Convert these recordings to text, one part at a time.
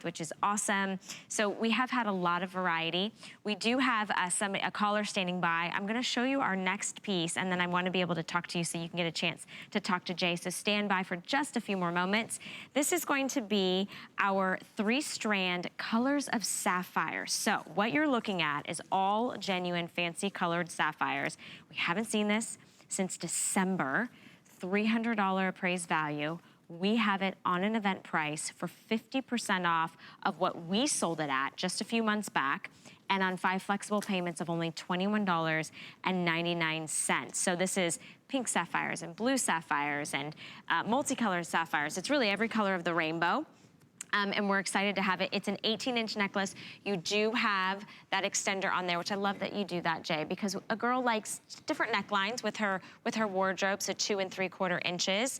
which is awesome. So we have had a lot of variety. We do have a caller standing by. I'm gonna show you our next piece, and then I wanna be able to talk to you so you can get a chance to talk to Jay. So stand by for just a few more moments. This is going to be our 3-strand colors of sapphire. So what you're looking at is all genuine fancy colored sapphires. We haven't seen this since December. $300 appraised value. We have it on an event price for 50% off of what we sold it at just a few months back, and on 5 flexible payments of only $21.99. So this is pink sapphires and blue sapphires and multicolored sapphires. It's really every color of the rainbow. And we're excited to have it. It's an 18-inch necklace. You do have that extender on there, which I love that you do that, Jay, because a girl likes different necklines with her wardrobe, so 2 3/4 inches.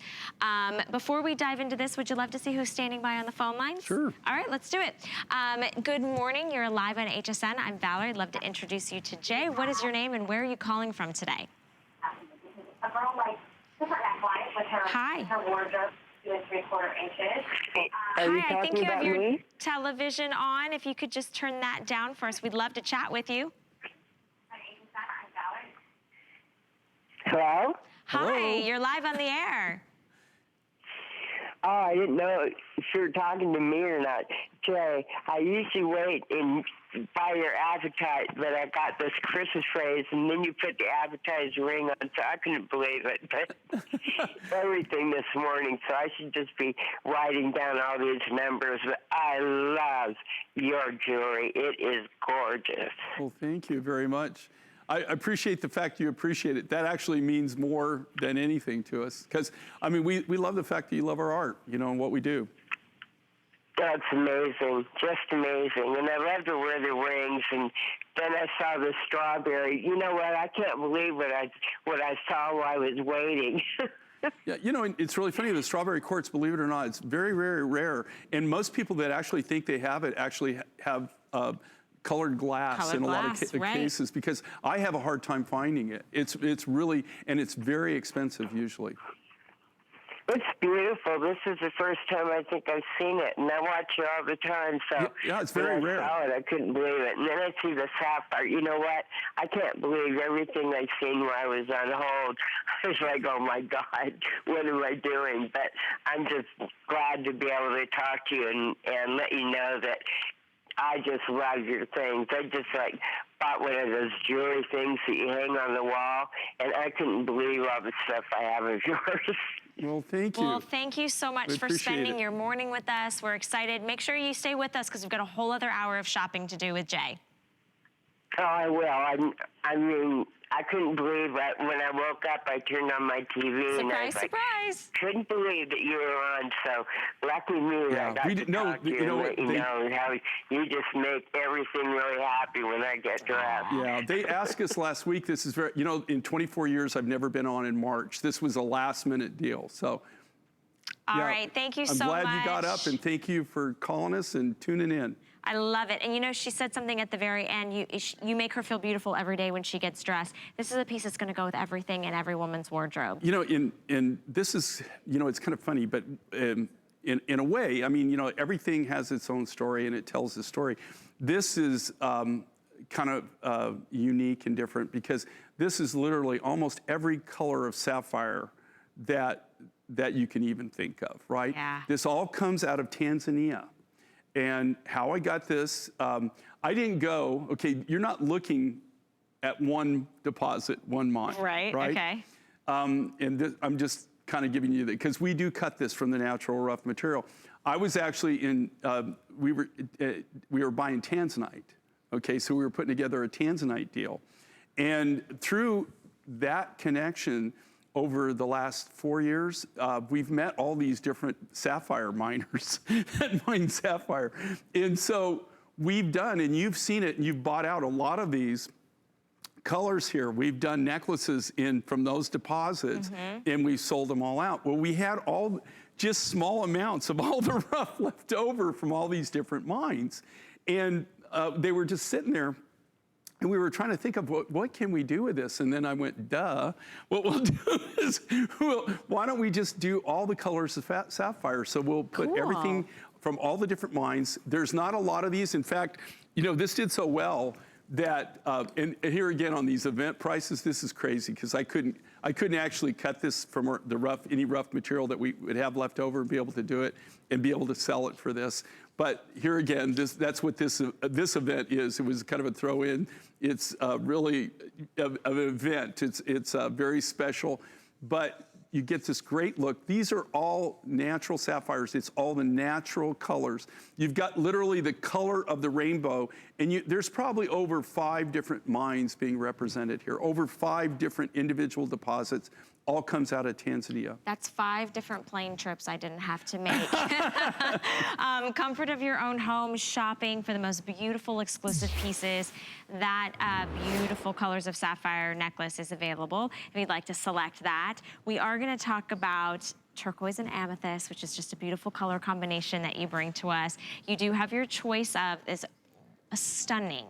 Before we dive into this, would you love to see who's standing by on the phone lines? Sure. All right, let's do it. Good morning, you're live on HSN. I'm Valerie, I'd love to introduce you to Jay. What is your name and where are you calling from today? A girl likes different necklines with her wardrobe. 2 3/4 inches. Hi, I think you have your television on. If you could just turn that down for us, we'd love to chat with you. Hello? Hi, you're live on the air. Oh, I didn't know if you were talking to me or not. Jay, I usually wait and buy your appetite, but I got this Christmas phrase, and then you put the appetizer ring on, so I couldn't believe it. But everything this morning, so I should just be writing down all these numbers. But I love your jewelry. It is gorgeous. Well, thank you very much. I appreciate the fact you appreciate it. That actually means more than anything to us. Because, I mean, we love the fact that you love our art, you know, and what we do. That's amazing, just amazing. And I love to wear the rings, and then I saw the strawberry. You know what, I can't believe what I saw while I was waiting. Yeah, you know, it's really funny, the strawberry quartz, believe it or not, it's very, very rare. And most people that actually think they have it actually have colored glass in a lot of cases, because I have a hard time finding it. It's really, and it's very expensive usually. It's beautiful. This is the first time I think I've seen it, and I watch it all the time. So yeah, it's very rare. I saw it, I couldn't believe it. And then I see the sapphire. You know what? I can't believe everything I've seen while I was on hold. I was like, oh my God, what am I doing? But I'm just glad to be able to talk to you and let you know that I just love your things. I just bought one of those jewelry things that you hang on the wall, and I couldn't believe all the stuff I have of yours. Well, thank you. Well, thank you so much for spending your morning with us. We're excited. Make sure you stay with us because we've got a whole other hour of shopping to do with Jay. Oh, I will. I mean, I couldn't believe that when I woke up, I turned on my TV and I was like, surprise! Couldn't believe that you were on. So lucky me. Yeah, I got to talk to you and let you know how you just make everything really happy when I get dressed. Yeah, they asked us last week. This is very, you know, in 24 years, I've never been on in March. This was a last-minute deal. So, all right, thank you so much. I'm glad you got up, and thank you for calling us and tuning in. I love it. And you know, she said something at the very end. You make her feel beautiful every day when she gets dressed. This is a piece that's going to go with everything in every woman's wardrobe. You know, and this is, you know, it's kind of funny, but in a way, I mean, you know, everything has its own story and it tells the story. This is kind of unique and different because this is literally almost every color of sapphire that you can even think of, right? Yeah. This all comes out of Tanzania. And how I got this, I didn't go, okay, you're not looking at one deposit, one mine. Right, okay. And I'm just kind of giving you that, because we do cut this from the natural rough material. I was actually in, we were buying Tanzanite, okay? So we were putting together a Tanzanite deal. And through that connection, over the last 4 years, we've met all these different sapphire miners that mine sapphire. And so we've done, and you've seen it, and you've bought out a lot of these colors here. We've done necklaces from those deposits, and we've sold them all out. Well, we had just small amounts of all the rough left over from all these different mines. And they were just sitting there. And we were trying to think of what can we do with this? And then I went, duh. What we'll do is, why don't we just do all the colors of sapphire? So we'll put everything from all the different mines. There's not a lot of these. In fact, you know, this did so well that, and here again on these event prices, this is crazy because I couldn't actually cut this from any rough material that we would have left over and be able to do it and be able to sell it for this. But here again, that's what this event is. It was kind of a throw-in. It's really an event. It's very special, but you get this great look. These are all natural sapphires. It's all the natural colors. You've got literally the color of the rainbow, and there's probably over 5 different mines being represented here, over 5 different individual deposits. All comes out of Tanzania. That's 5 different plane trips I didn't have to make. Comfort of your own home, shopping for the most beautiful exclusive pieces. That beautiful colors of sapphire necklace is available if you'd like to select that. We are gonna talk about turquoise and amethyst, which is just a beautiful color combination that you bring to us. You do have your choice of this stunning.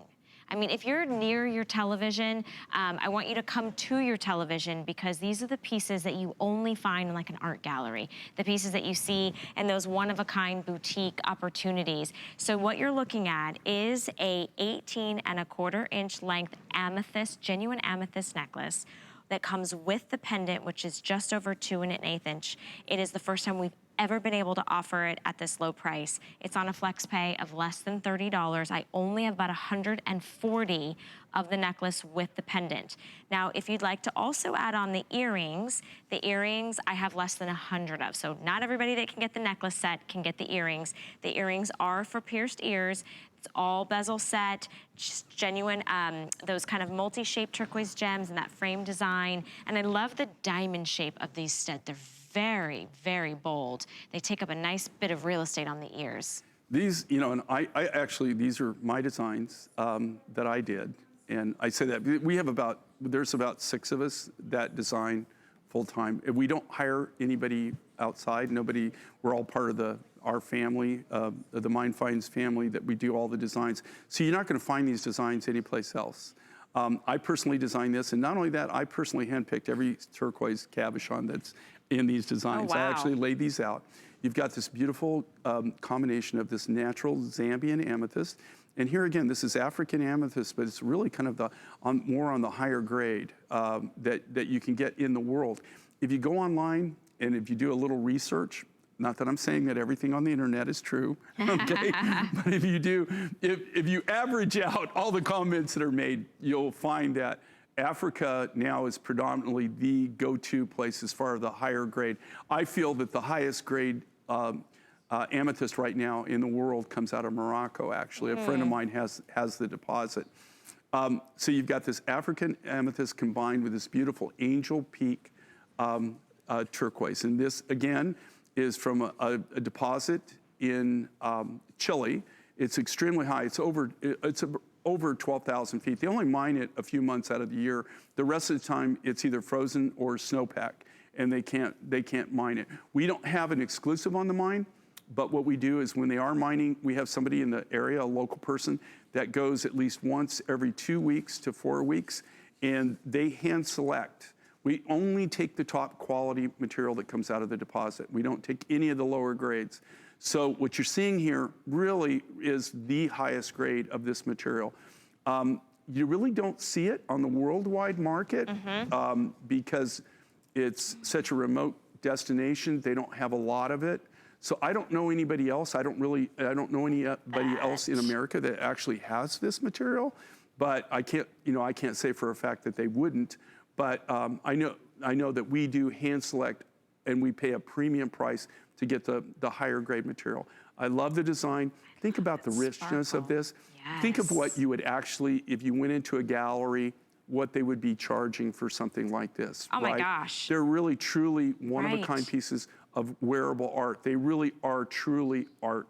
I mean, if you're near your television, I want you to come to your television because these are the pieces that you only find in like an art gallery, the pieces that you see in those one-of-a-kind boutique opportunities. So what you're looking at is a 18¼ inch length amethyst, genuine amethyst necklace that comes with the pendant, which is just over 2 1/8 inch. It is the first time we've ever been able to offer it at this low price. It's on a flex pay of less than $30. I only have about 140 of the necklace with the pendant. Now, if you'd like to also add on the earrings I have less than 100 of. So not everybody that can get the necklace set can get the earrings. The earrings are for pierced ears. It's all bezel set, just genuine, those kind of multi-shaped turquoise gems and that frame design. And I love the diamond shape of these studs. They're very, very bold. They take up a nice bit of real estate on the ears. These, you know, and I actually, these are my designs that I did. And I say that, there's about 6 of us that design full-time. We don't hire anybody outside, we're all part of our family, the Mind Finds family, that we do all the designs. So you're not gonna find these designs anyplace else. I personally designed this, and not only that, I personally handpicked every turquoise cabochon that's in these designs. Oh, wow. I actually laid these out. You've got this beautiful combination of this natural Zambian amethyst. And here again, this is African amethyst, but it's really kind of more on the higher grade that you can get in the world. If you go online and if you do a little research, not that I'm saying that everything on the internet is true, okay? But if you do, if you average out all the comments that are made, you'll find that Africa now is predominantly the go-to place as far as the higher grade. I feel that the highest grade amethyst right now in the world comes out of Morocco, actually. A friend of mine has the deposit. So you've got this African amethyst combined with this beautiful Angel Peak turquoise. And this, again, is from a deposit in Chile. It's extremely high. It's over 12,000 feet. They only mine it a few months out of the year. The rest of the time, it's either frozen or snowpack, and they can't mine it. We don't have an exclusive on the mine, but what we do is when they are mining, we have somebody in the area, a local person, that goes at least once every 2 weeks to 4 weeks, and they hand select. We only take the top quality material that comes out of the deposit. We don't take any of the lower grades. So what you're seeing here really is the highest grade of this material. You really don't see it on the worldwide market because it's such a remote destination. They don't have a lot of it. So I don't know anybody else. I don't know anybody else in America that actually has this material. But I can't say for a fact that they wouldn't. But I know that we do hand select, and we pay a premium price to get the higher grade material. I love the design. Think about the richness of this. Yes. Think of what you would actually, if you went into a gallery, what they would be charging for something like this. Oh my gosh. They're really, truly one-of-a-kind pieces of wearable art. They really are truly art.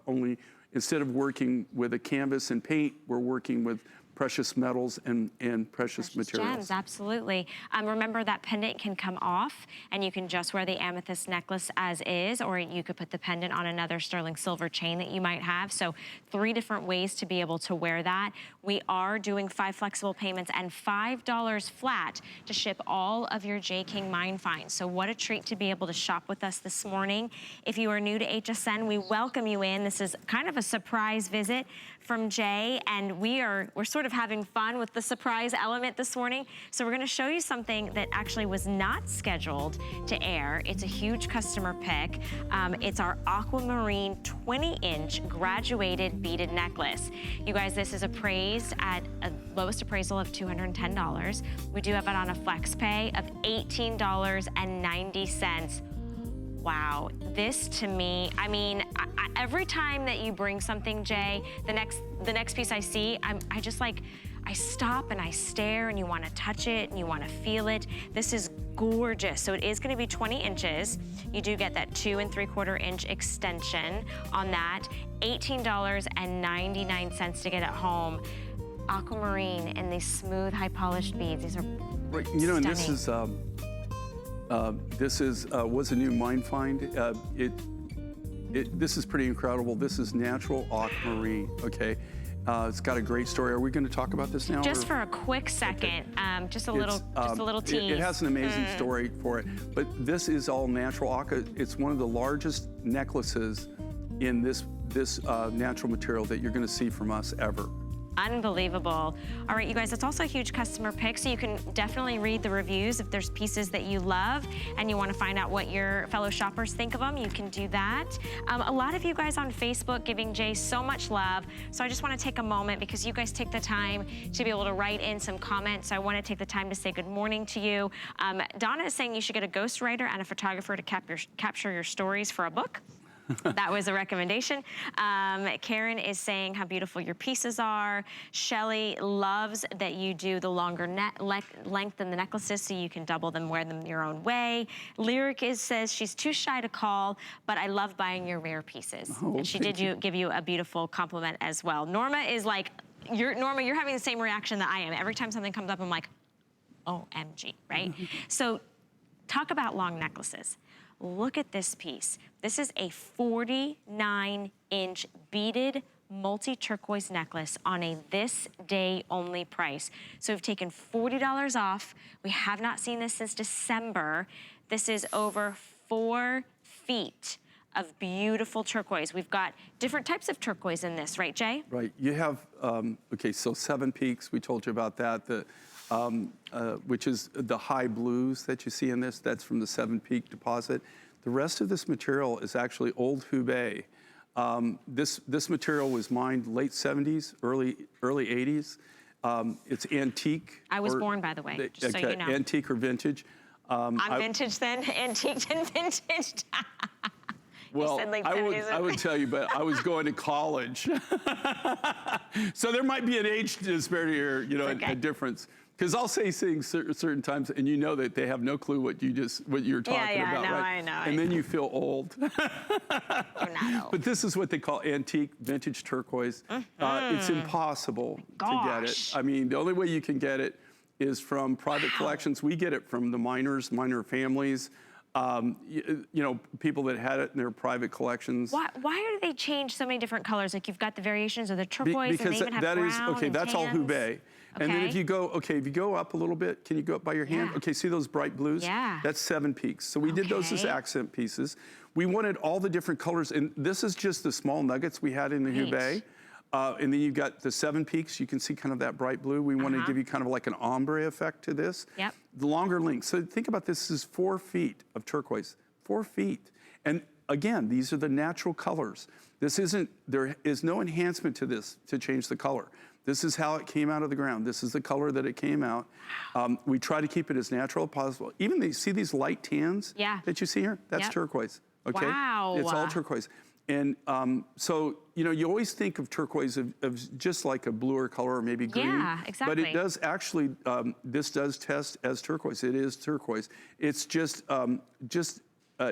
Only instead of working with a canvas and paint, we're working with precious metals and precious materials. Gems, absolutely. Remember that pendant can come off and you can just wear the amethyst necklace as is, or you could put the pendant on another sterling silver chain that you might have. So 3 different ways to be able to wear that. We are doing 5 flexible payments and $5 flat to ship all of your J. King mine finds. So what a treat to be able to shop with us this morning. If you are new to HSN, we welcome you in. This is kind of a surprise visit from Jay, and we're sort of having fun with the surprise element this morning. So we're gonna show you something that actually was not scheduled to air. It's a huge customer pick. It's our Aquamarine 20-inch graduated beaded necklace. You guys, this is appraised at a lowest appraisal of $210. We do have it on a flex pay of $18.90. Wow, this to me, I mean, every time that you bring something, Jay, the next piece I see, I just like, I stop and I stare and you wanna touch it and you wanna feel it. This is gorgeous. So it is gonna be 20 inches. You do get that 2 3/4 inch extension on that. $18.99 to get it home. Aquamarine and these smooth, high polished beads. These are right. You know, stunning. And this was a new mine find. This is pretty incredible. This is natural aquamarine, okay? It's got a great story. Are we going to talk about this now? Just for a quick second, okay. just a little tease. It has an amazing story for it, but this is all natural aqua. It's one of the largest necklaces in this natural material that you're going to see from us ever. Unbelievable. All right, you guys, it's also a huge customer pick, so you can definitely read the reviews. If there's pieces that you love and you want to find out what your fellow shoppers think of them, you can do that. A lot of you guys on Facebook giving Jay so much love, so I just want to take a moment because you guys take the time to be able to write in some comments. So I want to take the time to say good morning to you. Donna is saying you should get a ghostwriter and a photographer to capture your stories for a book. That was a recommendation. Karen is saying how beautiful your pieces are. Shelly loves that you do the longer length than the necklaces so you can double them, wear them your own way. Lyric says she's too shy to call, but I love buying your rare pieces. Oh, and she did give you a beautiful compliment as well. Norma is like, Norma, you're having the same reaction that I am. Every time something comes up, I'm like, OMG, right? So talk about long necklaces. Look at this piece. This is a 49-inch beaded multi-turquoise necklace on a this day only price. So we've taken $40 off. We have not seen this since December. This is over 4 feet of beautiful turquoise. We've got different types of turquoise in this, right, Jay? Right, you have, okay, so 7 peaks, we told you about that. Which is the high blues that you see in this. That's from the 7 Peak deposit. The rest of this material is actually old Hubei. This material was mined late 70s, early 80s. It's antique. I was born, by the way, just so you know. Antique or vintage. I'm vintage then, antique and vintage. Well, I would tell you, but I was going to college. So there might be an age disparity here, you know, a difference. Because I'll say things certain times, and you know that they have no clue what you're talking about, right? I know. And then you feel old. You're not old. But this is what they call antique vintage turquoise. It's impossible to get it. I mean, the only way you can get it is from private collections. We get it from the miner families. You know, people that had it in their private collections. Why do they change so many different colors? Like you've got the variations of the turquoise, and they even have brown and that's all Hubei. And then if you go up a little bit, can you go up by your hand? Yeah. Okay, see those bright blues? Yeah. That's 7 peaks. So we did those as accent pieces. We wanted all the different colors, and this is just the small nuggets we had in the Hubei. And then you've got the 7 peaks. You can see kind of that bright blue. We want to give you kind of like an ombre effect to this. Yep. The longer length. So think about this is 4 feet of turquoise. 4 feet. And again, these are the natural colors. There is no enhancement to this to change the color. This is how it came out of the ground. This is the color that it came out. We try to keep it as natural as possible. Even see these light tans that you see here? That's turquoise, okay? Wow. It's all turquoise. And so, you know, you always think of turquoise of just like a bluer color or maybe green. Yeah, exactly. But it does actually, this does test as turquoise. It is turquoise. It's just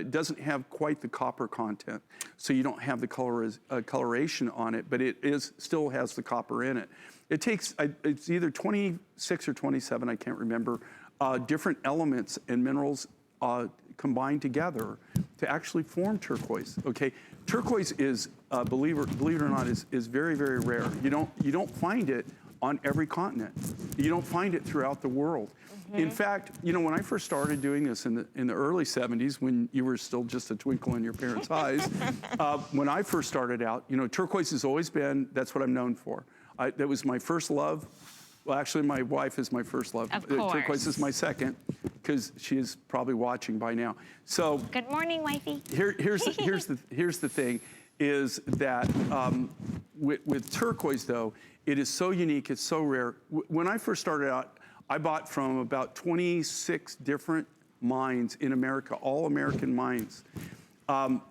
doesn't have quite the copper content, so you don't have the coloration on it, but it still has the copper in it. It takes, it's either 26 or 27, I can't remember, different elements and minerals combined together to actually form turquoise. Okay, turquoise is, believe it or not, is very, very rare. You don't find it on every continent. You don't find it throughout the world. In fact, you know, when I first started doing this in the early 70s, when you were still just a twinkle in your parents' eyes, when I first started out, you know, turquoise has always been, that's what I'm known for. That was my first love. Well, actually, my wife is my first love. Of course. Turquoise is my second, because she is probably watching by now. So good morning, wifey. Here's the thing, is that with turquoise though, it is so unique, it's so rare. When I first started out, I bought from about 26 different mines in America, all American mines. Out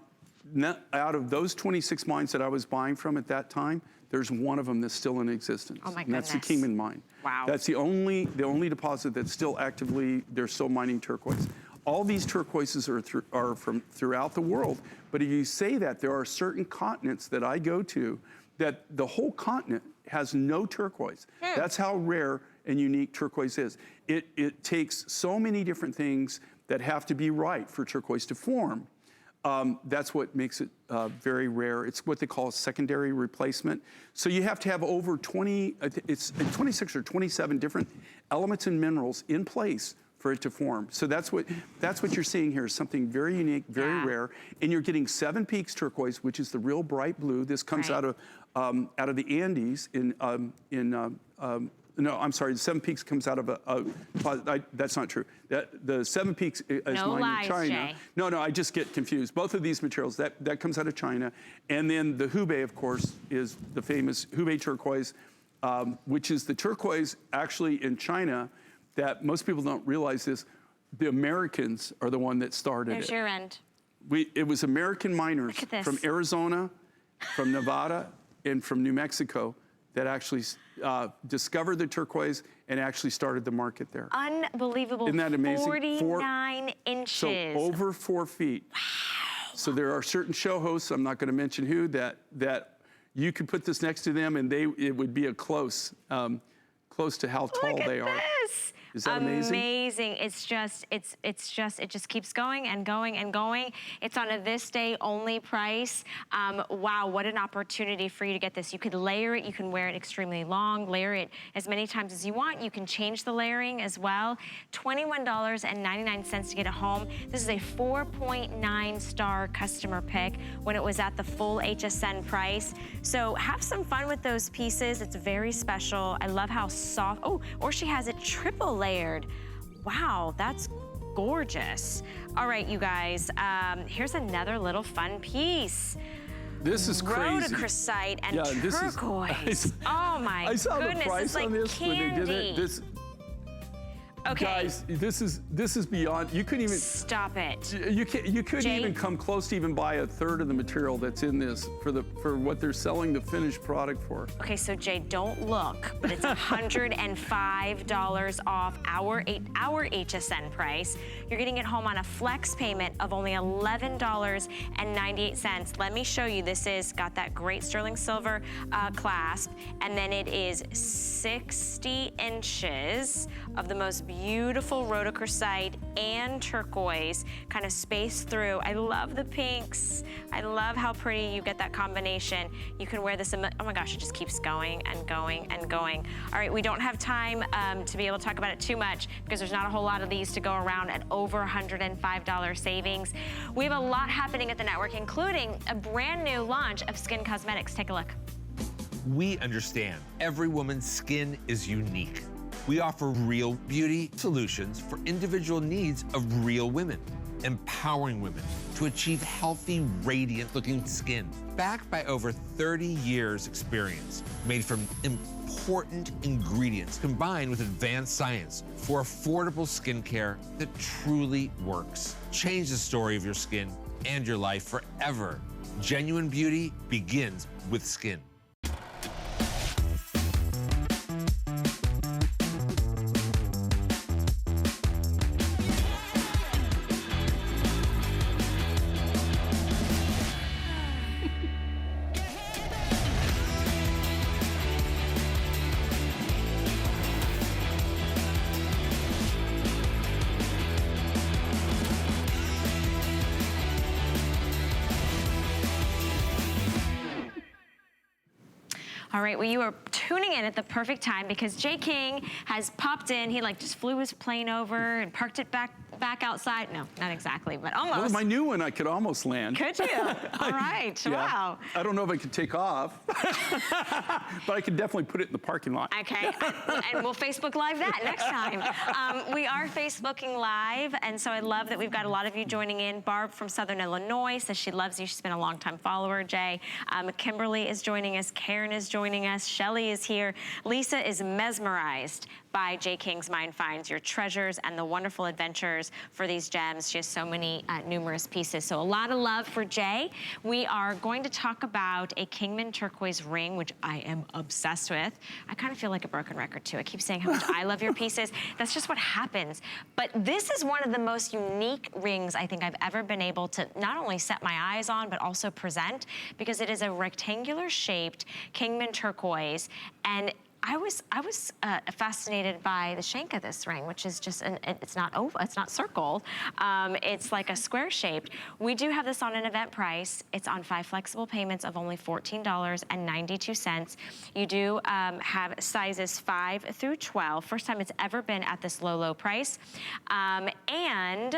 of those 26 mines that I was buying from at that time, there's one of them that's still in existence. Oh my and that's the goodness. Kingman mine. Wow. That's the only deposit that's still actively, they're still mining turquoise. All these turquoises are from throughout the world, but if you say that, there are certain continents that I go to that the whole continent has no turquoise. That's how rare and unique turquoise is. It takes so many different things that have to be right for turquoise to form. That's what makes it very rare. It's what they call a secondary replacement. So you have to have over 26 or 27 different elements and minerals in place for it to form. So that's what you're seeing here, is something very unique, very rare. And you're getting Seven Peaks turquoise, which is the real bright blue. This comes out of the Andes no, I'm sorry, the Seven Peaks comes out of that's not true. The Seven Peaks is mined in China. Jay. No, I just get confused. Both of these materials, that comes out of China. And then the Hubei, of course, is the famous Hubei turquoise, which is the turquoise actually in China that most people don't realize this. The Americans are the one that started There's it. your end. It was American miners Look at this. from Arizona, from Nevada, and from New Mexico that actually discovered the turquoise and actually started the market there. Unbelievable. Isn't that amazing? 49 inches. So over 4 feet. Wow. So there are certain show hosts, I'm not going to mention who, that you could put this next to them and it would be a close to how tall they are. This. Is that amazing? Amazing. It just keeps going and going and going. It's on a this day only price. Wow, what an opportunity for you to get this. You could layer it, you can wear it extremely long, layer it as many times as you want. You can change the layering as well. $21.99 to get it home. This is a 4.9 star customer pick when it was at the full HSN price. So have some fun with those pieces. It's very special. I love how soft, or she has it triple layered. Wow, that's gorgeous. All right, you guys, here's another little fun piece. This is crazy. Rhodochrosite and turquoise. Oh my goodness, I saw the price it's like on this candy. when they did it. Okay. Guys, this is beyond. You couldn't even stop it. You couldn't Jay? even come close to even buy a third of the material that's in this for what they're selling the finished product for. Okay, so Jay, don't look, but it's $105 off our HSN price. You're getting it home on a flex payment of only $11.98. Let me show you. This is got that great sterling silver clasp, and then it is 60 inches of the most beautiful rhodochrosite and turquoise kind of spaced through. I love the pinks. I love how pretty you get that combination. You can wear this, oh my gosh, it just keeps going and going and going. All right, we don't have time to be able to talk about it too much because there's not a whole lot of these to go around at over $105 savings. We have a lot happening at the network, including a brand new launch of skin cosmetics. Take a look. We understand every woman's skin is unique. We offer real beauty solutions for individual needs of real women, empowering women to achieve healthy, radiant-looking skin, backed by over 30 years' experience, made from important ingredients combined with advanced science for affordable skincare that truly works. Change the story of your skin and your life forever. Genuine beauty begins with skin. All right, well, you are tuning in at the perfect time because Jay King has popped in. He like just flew his plane over and parked it back outside. No, not exactly, but almost. Well, my new one, I could almost land. Could you? All right, Yeah. wow. I don't know if I could take off, but I could definitely put it in the parking lot. Okay, and we'll Facebook Live that next time. We are Facebooking Live, and so I love that we've got a lot of you joining in. Barb from Southern Illinois says she loves you. She's been a longtime follower, Jay. Kimberly is joining us. Karen is joining us. Shelly is here. Lisa is mesmerized by Jay King's Mind Finds, your treasures and the wonderful adventures for these gems. She has so many numerous pieces. So a lot of love for Jay. We are going to talk about a Kingman turquoise ring, which I am obsessed with. I kind of feel like a broken record too. I keep saying how much I love your pieces. That's just what happens. But this is one of the most unique rings I think I've ever been able to not only set my eyes on, but also present, because it is a rectangular shaped Kingman turquoise. And I was fascinated by the shank of this ring, which is just, it's not oval, it's not circled. It's like a square shaped. We do have this on an event price. It's on 5 flexible payments of only $14.92. You do have sizes 5 through 12. First time it's ever been at this low price. And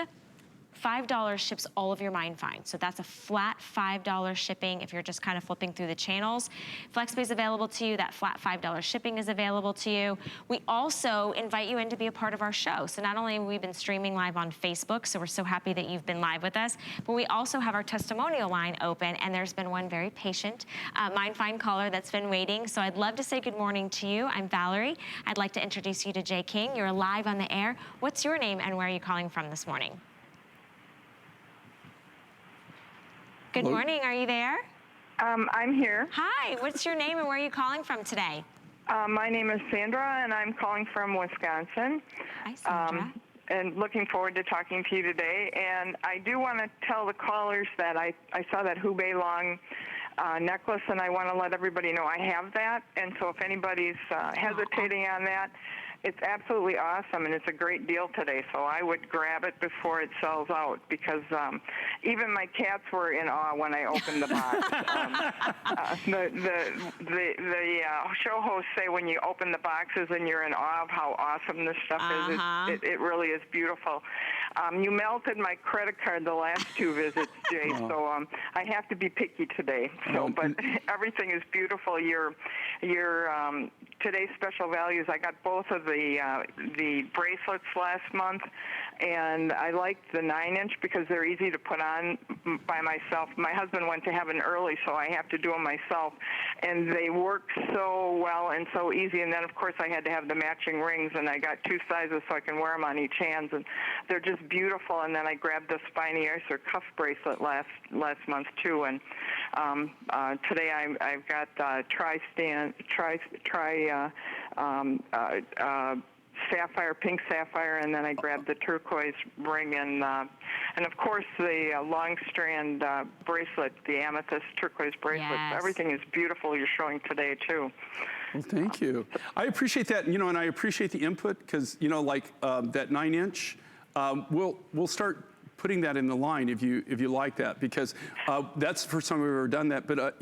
$5 ships all of your Mind Finds. So that's a flat $5 shipping if you're just kind of flipping through the channels. FlexPay is available to you. That flat $5 shipping is available to you. We also invite you in to be a part of our show. So not only have we been streaming live on Facebook, so we're so happy that you've been live with us, but we also have our testimonial line open, and there's been one very patient Mind Find caller that's been waiting. So I'd love to say good morning to you. I'm Valerie. I'd like to introduce you to Jay King. You're live on the air. What's your name and where are you calling from this morning? Good Hello? morning, are you there? I'm here. Hi, what's your name and where are you calling from today? My name is Sandra, and I'm calling from Wisconsin. Hi, Sandra. And looking forward to talking to you today. And I do want to tell the callers that I saw that Hubei Long necklace, and I want to let everybody know I have that. And so if anybody's hesitating on that, it's absolutely awesome, and it's a great deal today. So I would grab it before it sells out, because even my cats were in awe when I opened the box. The show hosts say when you open the boxes and you're in awe of how awesome this stuff is. It really is beautiful. You melted my credit card the last 2 visits, Jay. So I have to be picky today. So, but everything is beautiful. Your today's special values. I got both of the bracelets last month, and I liked the 9-inch because they're easy to put on by myself. My husband went to heaven early, so I have to do them myself, and they work so well and so easy. And then, of course, I had to have the matching rings, and I got 2 sizes so I can wear them on each hand, and they're just beautiful. And then I grabbed the Spiny Icer cuff bracelet last month too, and today I've got sapphire, pink sapphire, and then I grabbed the turquoise ring, and of course the long strand bracelet, the amethyst turquoise bracelet. Yes. Everything is beautiful you're showing today too. Well, thank you. I appreciate that, and I appreciate the input, because like that 9-inch, we'll start putting that in the line if you like that, because that's the first time we've ever done that. But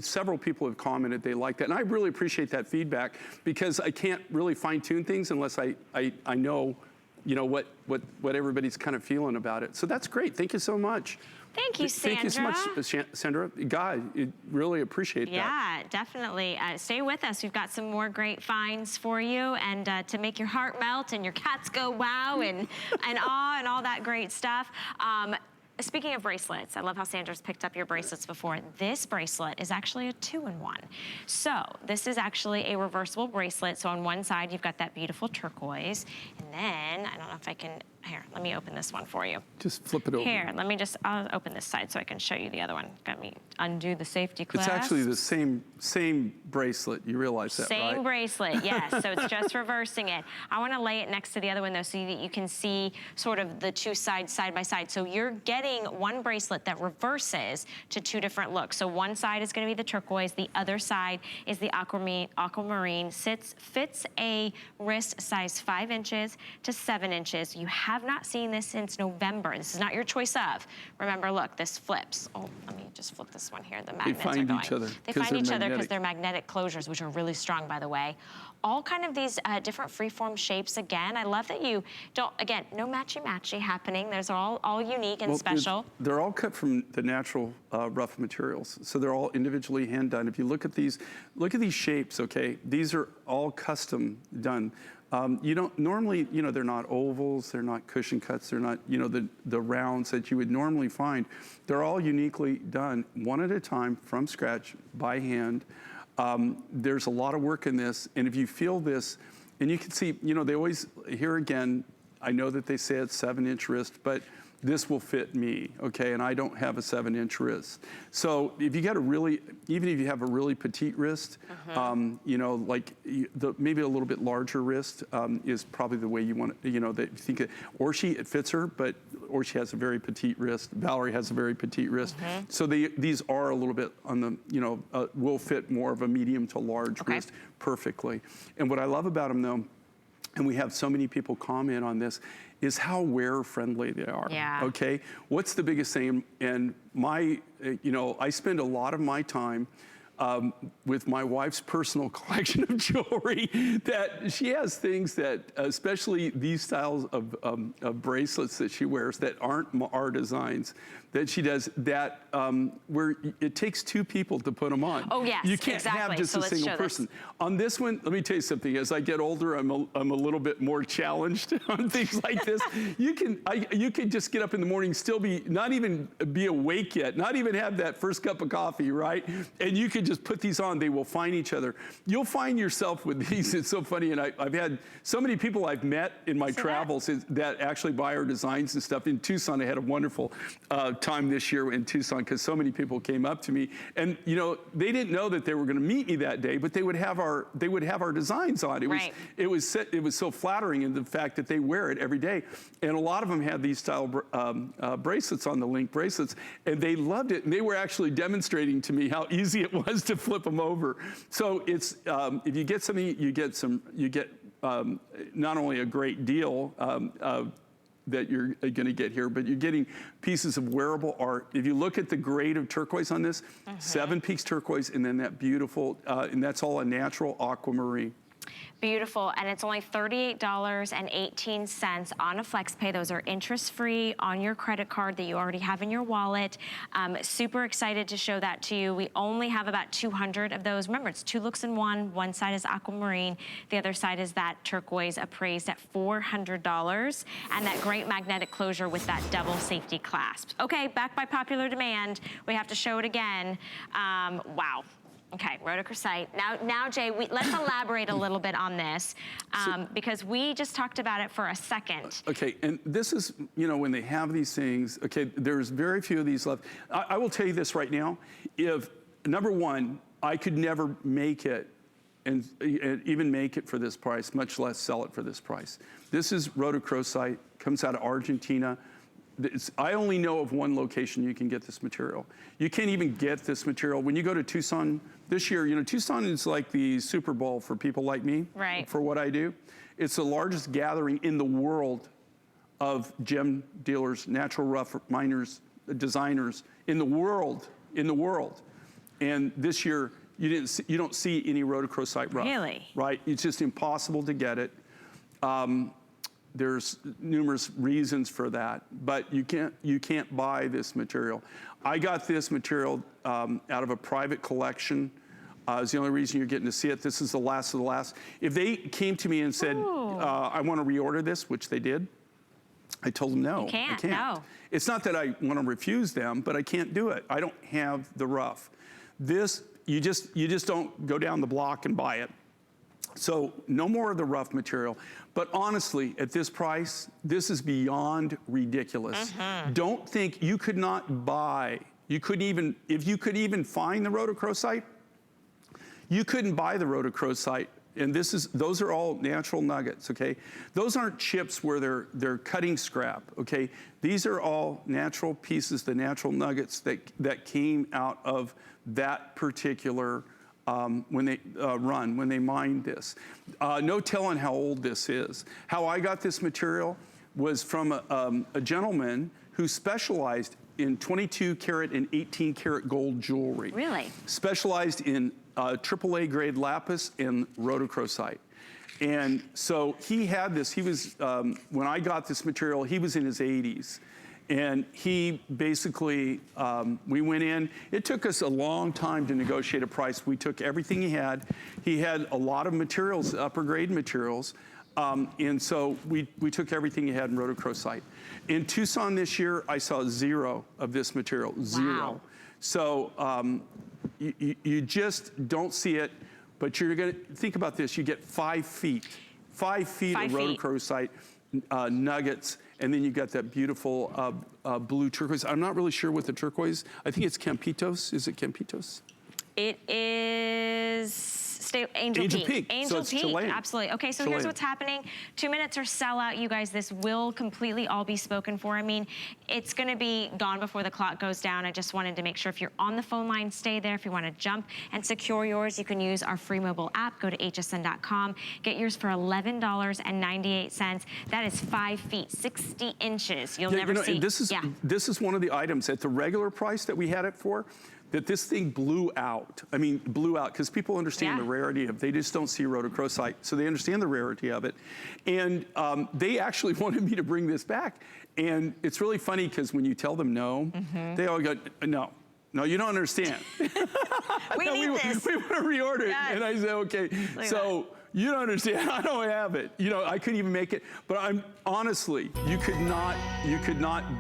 several people have commented they like that, and I really appreciate that feedback, because I can't really fine tune things unless I know what everybody's kind of feeling about it. So that's great. Thank you so much. Thank you, Sandra. Thank you so much, Sandra. God, really appreciate that. Yeah, definitely. Stay with us. We've got some more great finds for you, and to make your heart melt and your cats go wow and awe and all that great stuff. Speaking of bracelets, I love how Sandra's picked up your bracelets before. This bracelet is actually a 2-in-1. So this is actually a reversible bracelet. So on one side, you've got that beautiful turquoise. And then, I don't know if I can, here, let me open this one for you. Just flip it over. Here, I'll open this side so I can show you the other one. Got me undo the safety clasp. It's actually the same bracelet. You realize that, right? Same bracelet, yes. So it's just reversing it. I want to lay it next to the other one, though, so that you can see sort of the 2 sides side by side. So you're getting one bracelet that reverses to 2 different looks. So one side is going to be the turquoise. The other side is the aquamarine. Fits a wrist size 5 inches to 7 inches. You have have not seen this since November. This is not your choice of. Remember, look, this flips. Oh, let me just flip this one here. The magnets are going. They find each other. They find each other because they're magnetic closures, which are really strong, by the way. All kind of these different freeform shapes again. I love that you don't, again, no matchy-matchy happening. There's all unique and special. They're all cut from the natural rough materials. So they're all individually hand done. If you look at these shapes, okay? These are all custom done. You don't normally, you know, they're not ovals, they're not cushion cuts, they're not, you know, the rounds that you would normally find. They're all uniquely done, one at a time, from scratch, by hand. There's a lot of work in this, and if you feel this, and you can see, you know, they always, here again, I know that they say it's 7-inch wrist, but this will fit me, okay? And I don't have a 7-inch wrist. So if you got a really, even if you have a really petite wrist, you know, like maybe a little bit larger wrist is probably the way you want to, you know, that you think it, or it fits her, or she has a very petite wrist. Valerie has a very petite wrist. So these are a little bit on the, you know, will fit more of a medium to large wrist perfectly. And what I love about them though, and we have so many people comment on this, is how wearer-friendly they are, okay? What's the biggest thing? And you know, I spend a lot of my time with my wife's personal collection of jewelry, that she has things that, especially these styles of bracelets that she wears that aren't our designs, that she does, that where it takes 2 people to put them on. Oh yes, you can't have just a single person. On this one, let me tell you something. As I get older, I'm a little bit more challenged on things like this. You can just get up in the morning, still not even be awake yet, not even have that first cup of coffee, right? And you can just put these on. They will find each other. You'll find yourself with these. It's so funny, and I've had so many people I've met in my travels that actually buy our designs and stuff. In Tucson, I had a wonderful time this year in Tucson because so many people came up to me, and you know, they didn't know that they were going to meet me that day, but they would have our designs on. It was so flattering in the fact that they wear it every day, and a lot of them had these style bracelets on, the link bracelets, and they loved it, and they were actually demonstrating to me how easy it was to flip them over. So it's if you get something, you get not only a great deal that you're going to get here, but you're getting pieces of wearable art. If you look at the grade of turquoise on this, 7 peaks turquoise, and then that beautiful, and that's all a natural aquamarine. Beautiful, and it's only $38.18 on a FlexPay. Those are interest-free on your credit card that you already have in your wallet. Super excited to show that to you. We only have about 200 of those. Remember, it's 2 looks in one. One side is aquamarine. The other side is that turquoise, appraised at $400, and that great magnetic closure with that double safety clasp. Okay, back by popular demand. We have to show it again. Wow. Okay, rhodochrosite. Now, Jay, let's elaborate a little bit on this because we just talked about it for a second. Okay, and this is, you know, when they have these things, okay, there's very few of these left. I will tell you this right now. If, number one, I could never make it and even make it for this price, much less sell it for this price. This is rhodochrosite, comes out of Argentina. I only know of one location you can get this material. You can't even get this material. When you go to Tucson this year, you know, Tucson is like the Super Bowl for people like me, for what I do. It's the largest gathering in the world of gem dealers, natural rough miners, designers in the world, And this year, you don't see any rhodochrosite rough. Really? Right? It's just impossible to get it. There's numerous reasons for that, but you can't buy this material. I got this material out of a private collection. It's the only reason you're getting to see it. This is the last of the last. If they came to me and said, I want to reorder this, which they did, I told them no. You can't, I can't. no. It's not that I want to refuse them, but I can't do it. I don't have the rough. This, you just don't go down the block and buy it. So no more of the rough material. But honestly, at this price, this is beyond ridiculous. Don't think you could not buy, if you could even find the rhodochrosite, you couldn't buy the rhodochrosite. And those are all natural nuggets, okay? Those aren't chips where they're cutting scrap, okay? These are all natural pieces, the natural nuggets that came out of that particular when they mined this. No telling how old this is. How I got this material, was from a gentleman who specialized in 22 karat and 18 karat gold jewelry. Really? Specialized in AAA grade lapis and rhodochrosite. And so he had this, he was, when I got this material, he was in his 80s. And he basically, we went in. It took us a long time to negotiate a price. We took everything he had. He had a lot of materials, upper grade materials. And so we took everything he had in rhodochrosite. In Tucson this year, I saw 0 of this material, 0. Wow. So you just don't see it, but you're gonna, think about this, you get 5 feet. 5 feet of rhodochrosite nuggets, and then you got that beautiful blue turquoise. I'm not really sure what the turquoise, I think it's Campitos. Is it Campitos? It is Angel Peak. Angel Peak, Chilean. absolutely. Okay, so Chilean. Here's what's happening. 2 minutes or sell out, you guys. This will completely all be spoken for. I mean, it's gonna be gone before the clock goes down. I just wanted to make sure if you're on the phone line, stay there. If you wanna jump and secure yours, you can use our free mobile app. Go to hsn.com. Get yours for $11.98. That is 5 feet, 60 inches. You'll never see. This is one of the items at the regular price that we had it for, that this thing blew out. I mean, blew out, because people understand the rarity of, they just don't see rhodochrosite, so they understand the rarity of it. And they actually wanted me to bring this back. And it's really funny, because when you tell them no, they all go, no, you don't understand. We need this. We want to reorder it. And I say, okay, so you don't understand, I don't have it. You know, I couldn't even make it. But I'm honestly, you could not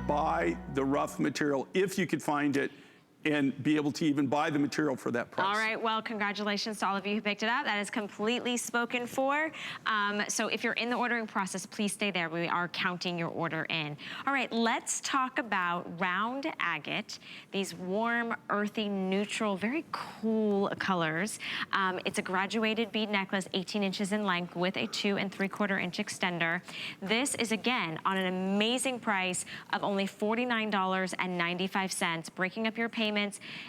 buy the rough material if you could find it and be able to even buy the material for that price. All right, well, congratulations to all of you who picked it up. That is completely spoken for. So if you're in the ordering process, please stay there. We are counting your order in. All right, let's talk about round agate, these warm, earthy, neutral, very cool colors. It's a graduated bead necklace, 18 inches in length with a 2 3/4 inch extender. This is, again, on an amazing price of only $49.95, breaking up your payments.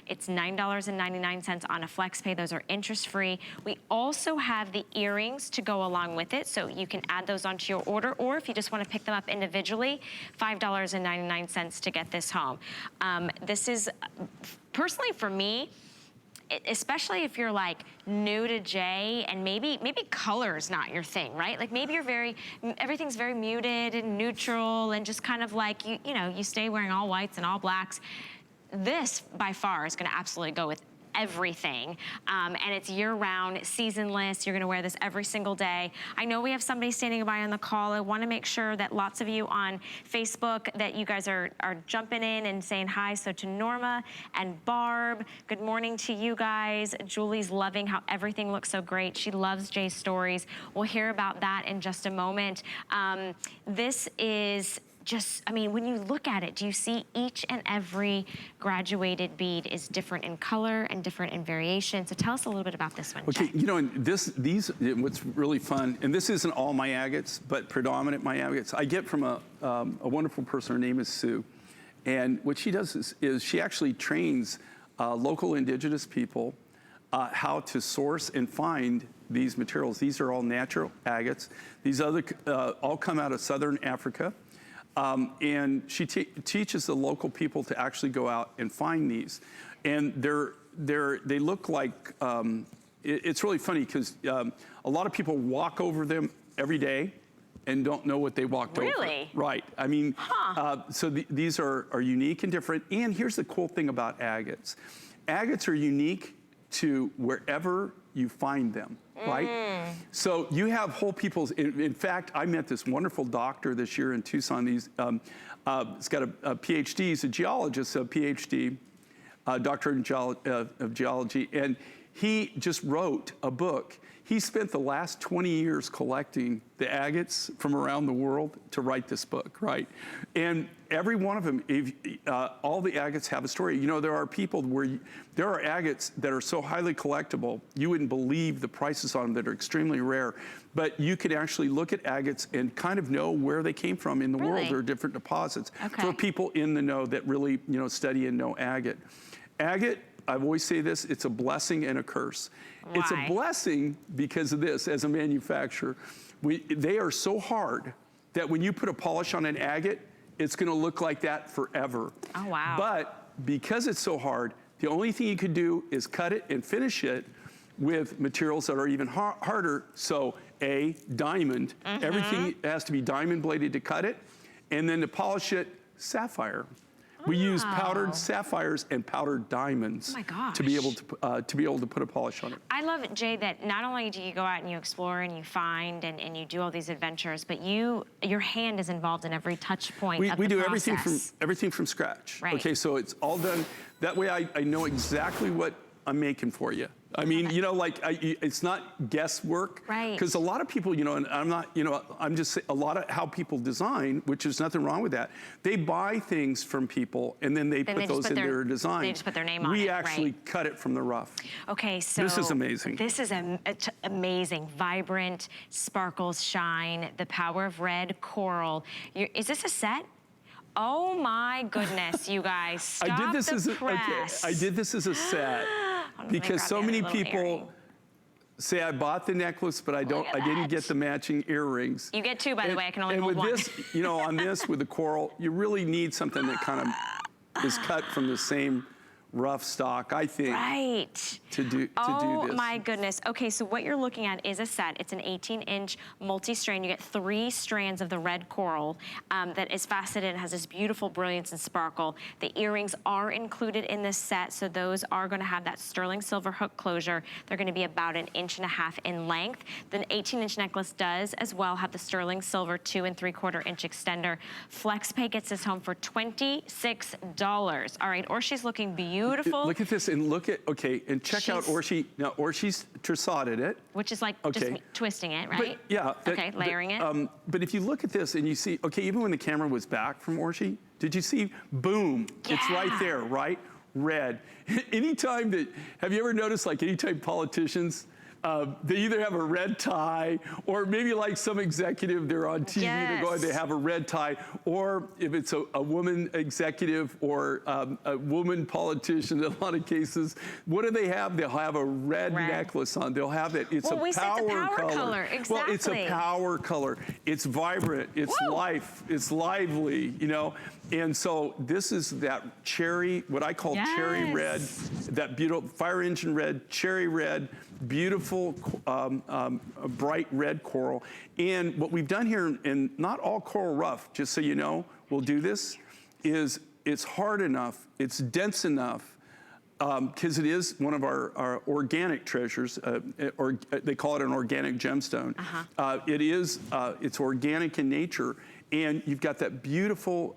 It's $9.99 on a flex pay. Those are interest-free. We also have the earrings to go along with it, so you can add those onto your order, or if you just want to pick them up individually, $5.99 to get this home. This is, personally for me, especially if you're like new to Jay and maybe color's not your thing, right? Like maybe you're everything's very muted and neutral and just kind of like, you know, you stay wearing all whites and all blacks. This, by far, is gonna absolutely go with everything. And it's year-round, seasonless. You're gonna wear this every single day. I know we have somebody standing by on the call. I wanna make sure that lots of you on Facebook, that you guys are jumping in and saying hi. So to Norma and Barb, good morning to you guys. Julie's loving how everything looks so great. She loves Jay's stories. We'll hear about that in just a moment. This is just, I mean, when you look at it, do you see each and every graduated bead is different in color and different in variation? So tell us a little bit about this one, Okay, Jay. you know, and what's really fun, and this isn't all my agates, but predominant my agates, I get from a wonderful person. Her name is Sue. And what she does is she actually trains local indigenous people how to source and find these materials. These are all natural agates. These other all come out of Southern Africa. And she teaches the local people to actually go out and find these. And they look like, it's really funny because a lot of people walk over them every day and don't know what they walked over. Really? Right. I mean, so these are unique and different. And here's the cool thing about agates. Agates are unique to wherever you find them. Right? So you have whole people's, in fact, I met this wonderful doctor this year in Tucson. He's got a PhD, he's a geologist, a PhD, doctor of geology, and he just wrote a book. He spent the last 20 years collecting the agates from around the world to write this book, right? And every one of them, all the agates have a story. You know, there are people where there are agates that are so highly collectible, you wouldn't believe the prices on them, that are extremely rare. But you can actually look at agates and kind of know where they came from in the world. There are different deposits. Okay. For people in the know that really, you know, study and know agate. Agate, I always say this, it's a blessing and a curse. Why? It's a blessing because of this, as a manufacturer. They are so hard that when you put a polish on an agate, it's gonna look like that forever. Oh, wow. But because it's so hard, the only thing you could do is cut it and finish it with materials that are even harder. So diamond, everything has to be diamond bladed to cut it. And then to polish it, sapphire. We use powdered sapphires and powdered diamonds to be able to put a polish on it. I love it, Jay, that not only do you go out and you explore and you find and you do all these adventures, but your hand is involved in every touch point of the do process. everything from scratch. Right. Okay, so it's all done. That way I know exactly what I'm making for you. I mean, you know, like it's not guesswork. Right. Because a lot of people, you know, and I'm not, you know, I'm just saying a lot of how people design, which is nothing wrong with that. They buy things from people and then they put those in their design. They just put their name on it. We actually cut it from the rough. Okay, so this is amazing. This is amazing, vibrant, sparkles, shine, the power of red coral. Is this a set? Oh my goodness, you guys! Stop I did this the as press. I did this as a set because so many people say I bought the necklace, but I didn't get the matching earrings. You get two, by the way. I can only hold one. And with this, you know, on this with the coral, you really need something that kind of is cut from the same rough stock, I think. Right. To do this. Oh my goodness. Okay, so what you're looking at is a set. It's an 18-inch multi-strand. You get 3 strands of the red coral that is faceted and has this beautiful brilliance and sparkle. The earrings are included in this set, so those are going to have that sterling silver hook closure. They're going to be about 1.5 inches in length. The 18-inch necklace does as well have the sterling silver 2 3/4-inch extender. FlexPay gets this home for $26. All right, Orshi's looking beautiful. Look at this and look at, okay, and check out Orshi. Now, Orshi's tersaded it. Which is like just twisting it, right? But, yeah. Okay, layering it. But if you look at this and you see, okay, even when the camera was back from Orshi, did you see, boom, it's right there, right? Red. Anytime that, have you ever noticed, like anytime politicians, they either have a red tie, or maybe like some executive, they're on TV, they're going, they have a red tie, or if it's a woman executive or a woman politician, in a lot of cases, what do they have? They'll have a red necklace on. They'll have it. It's a power color. Exactly. Well, it's a power color. It's vibrant. It's life. It's lively, you know? And so this is that cherry, what I call cherry red, that beautiful fire engine red, cherry red, beautiful bright red coral. And what we've done here, and not all coral rough, just so you know, we'll do this, is it's hard enough, it's dense enough, because it is one of our organic treasures, or they call it an organic gemstone. It's organic in nature. And you've got that beautiful,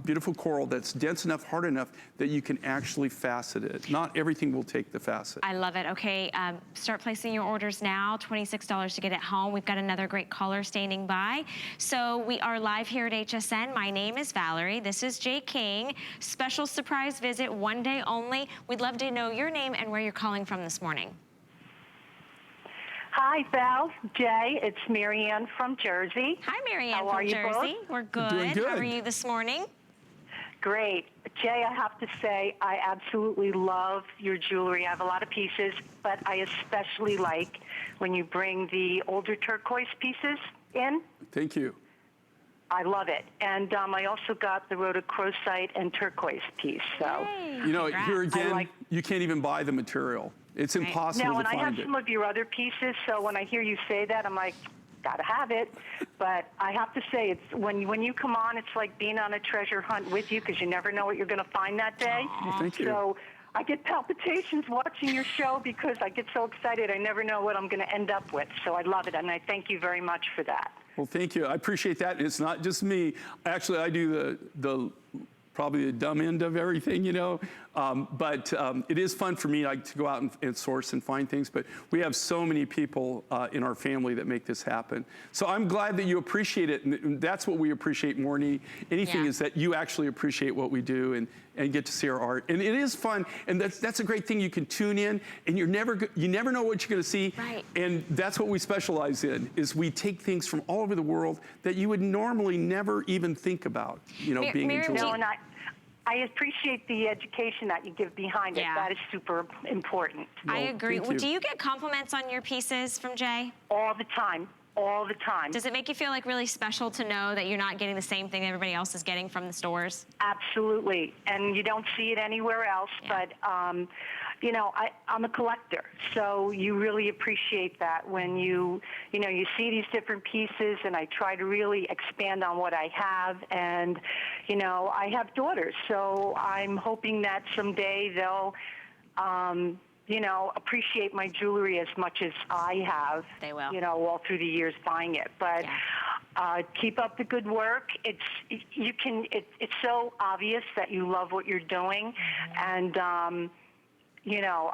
beautiful coral that's dense enough, hard enough that you can actually facet it. Not everything will take the facet. I love it. Okay, start placing your orders now. $26 to get it home. We've got another great caller standing by. So we are live here at HSN. My name is Valerie. This is Jay King. Special surprise visit, 1 day only. We'd love to know your name and where you're calling from this morning. Hi, Val, Jay. It's Marianne from Jersey. Hi, Marianne How are from you Jersey. both? We're good. Doing good. How are you this morning? Great. Jay, I have to say, I absolutely love your jewelry. I have a lot of pieces, but I especially like when you bring the older turquoise pieces in. Thank you. I love it. And I also got the rhodochrosite and turquoise piece. So, you know, here again, you can't even buy the material. It's impossible to find it. No, and I have some of your other pieces, so when I hear you say that, I'm like, gotta have it. But I have to say, it's when you come on, it's like being on a treasure hunt with you, because you never know what you're going to find that day. Well, thank you. So I get palpitations watching your show because I get so excited. I never know what I'm going to end up with. So I love it, and I thank you very much for that. Well, thank you. I appreciate that. It's not just me. Actually, I do the probably the dumb end of everything, you know. But it is fun for me to go out and source and find things. But we have so many people in our family that make this happen. So I'm glad that you appreciate it. And that's what we appreciate more than anything, is that you actually appreciate what we do and get to see our art. And it is fun. And that's a great thing. You can tune in, and you never know what you're going to see. Right. And that's what we specialize in, is we take things from all over the world that you would normally never even think about, you know, being in jewelry. No, and I appreciate the education that you give behind it. That is super important. I agree. Thank you. Do you get compliments on your pieces from Jay? All the time. all the time. Does it make you feel like really special to know that you're not getting the same thing everybody else is getting from the stores? Absolutely, and you don't see it anywhere else, but you know, I'm a collector, so you really appreciate that when you see these different pieces, and I try to really expand on what I have. And, you know, I have daughters, so I'm hoping that someday they'll, you know, appreciate my jewelry as much as I have. They will. You know, all through the years buying it. But keep up the good work. It's so obvious that you love what you're doing, and you know,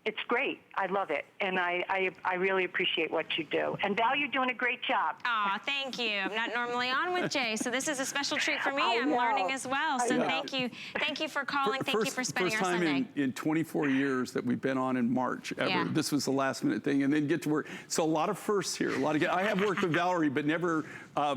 it's great. I love it, and I really appreciate what you do. And Val, you're doing a great job. Aw, thank you. I'm not normally on with Jay, so this is a special treat for me. I'm learning as well. So thank you. Thank you for calling. Thank you for spending our Sunday. First time in 24 years that we've been on in March ever. Yeah. This was the last minute thing, and then get to work. So a lot of firsts here. I have worked with Valerie, but never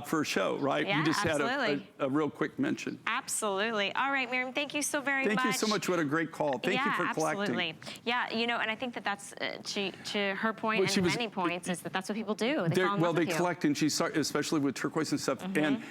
for a show, right? Yeah, you just absolutely. had a real quick mention. Absolutely. All right, Miriam, thank you so very much. Thank you so much. What a great call. Thank you for collecting. Absolutely. Yeah, you know, and I think that that's to her point, Well, and many points, is that that's what people do. They fall in love with you. Collect, and she started, especially with turquoise and stuff. And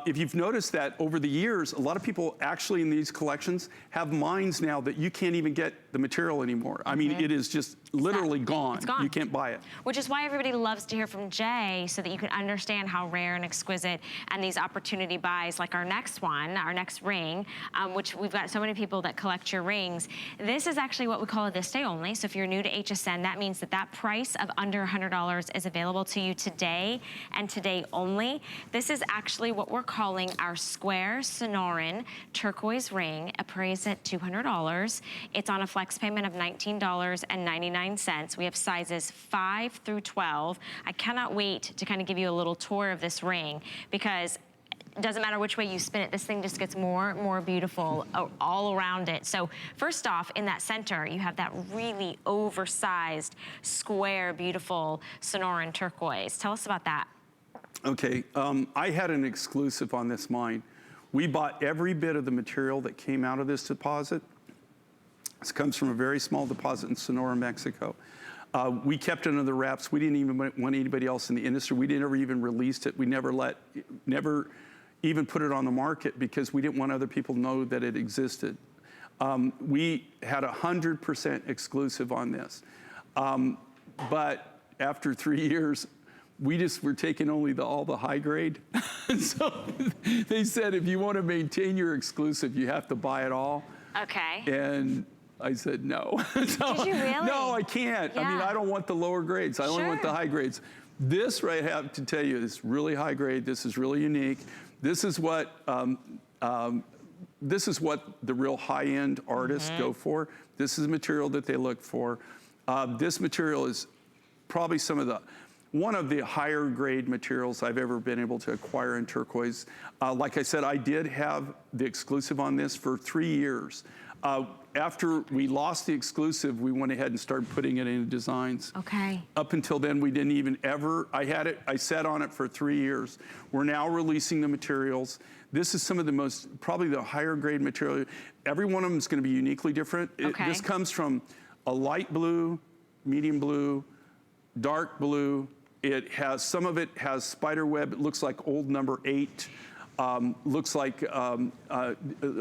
if you've noticed that over the years, a lot of people actually in these collections have mines now that you can't even get the material anymore. I mean, it is just literally gone. It's gone. You can't buy it. Which is why everybody loves to hear from Jay, so that you can understand how rare and exquisite, and these opportunity buys, like our next one, our next ring, which we've got so many people that collect your rings. This is actually what we call a this day only. So if you're new to HSN, that means that that price of under $100 is available to you today and today only. This is actually what we're calling our square Sonoran turquoise ring, appraised at $200. It's on a flex payment of $19.99. We have sizes 5 through 12. I cannot wait to kind of give you a little tour of this ring, because it doesn't matter which way you spin it, this thing just gets more and more beautiful all around it. So first off, in that center, you have that really oversized, square, beautiful Sonoran turquoise. Tell us about that. Okay, I had an exclusive on this mine. We bought every bit of the material that came out of this deposit. This comes from a very small deposit in Sonora, Mexico. We kept it under the wraps. We didn't even want anybody else in the industry. We never even released it. We never even put it on the market, because we didn't want other people to know that it existed. We had 100% exclusive on this. But after 3 years, we just were taking only all the high grade. So they said, if you want to maintain your exclusive, you have to buy it all. Okay. And I said, no. So, did you really? No, I can't. Yeah. I mean, I don't want the lower grades. I only want the high grades. This, right, I have to tell you, is really high grade. This is really unique. This is what the real high-end artists go for. This is the material that they look for. This material is probably one of the higher grade materials I've ever been able to acquire in turquoise. Like I said, I did have the exclusive on this for 3 years. After we lost the exclusive, we went ahead and started putting it into designs. Okay. Up until then, we didn't even ever, I sat on it for 3 years. We're now releasing the materials. This is some of the probably the higher grade material. Every one of them is going to be uniquely different. Okay. This comes from a light blue, medium blue, dark blue. Some of it has spider web. It looks like old number 8. Looks like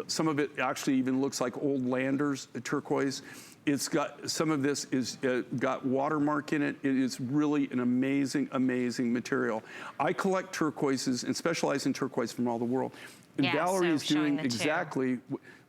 some of it actually even looks like old Landers turquoise. It's got, some of this is got watermark in it. It is really an amazing, amazing material. I collect turquoises and specialize in turquoise from all the world. And Valerie is doing exactly,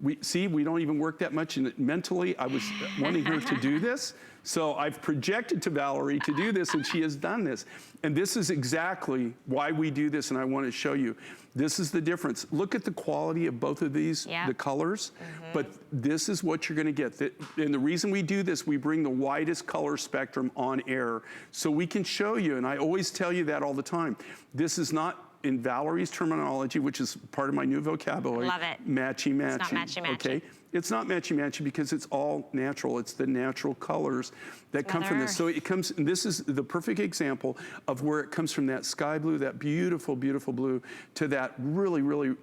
we don't even work that much in it. Mentally, I was wanting her to do this. So I've projected to Valerie to do this, and she has done this. And this is exactly why we do this, and I want to show you. This is the difference. Look at the quality of both of these, the colors, but this is what you're going to get. And the reason we do this, we bring the widest color spectrum on air, so we can show you, and I always tell you that all the time. This is not, in Valerie's terminology, which is part of my new vocabulary, love it. matchy-matchy. It's not matchy-matchy. Okay? It's not matchy-matchy because it's all natural. It's the natural colors that come from this. So it comes, and this is the perfect example of where it comes from that sky blue, that beautiful, beautiful blue, to that really, really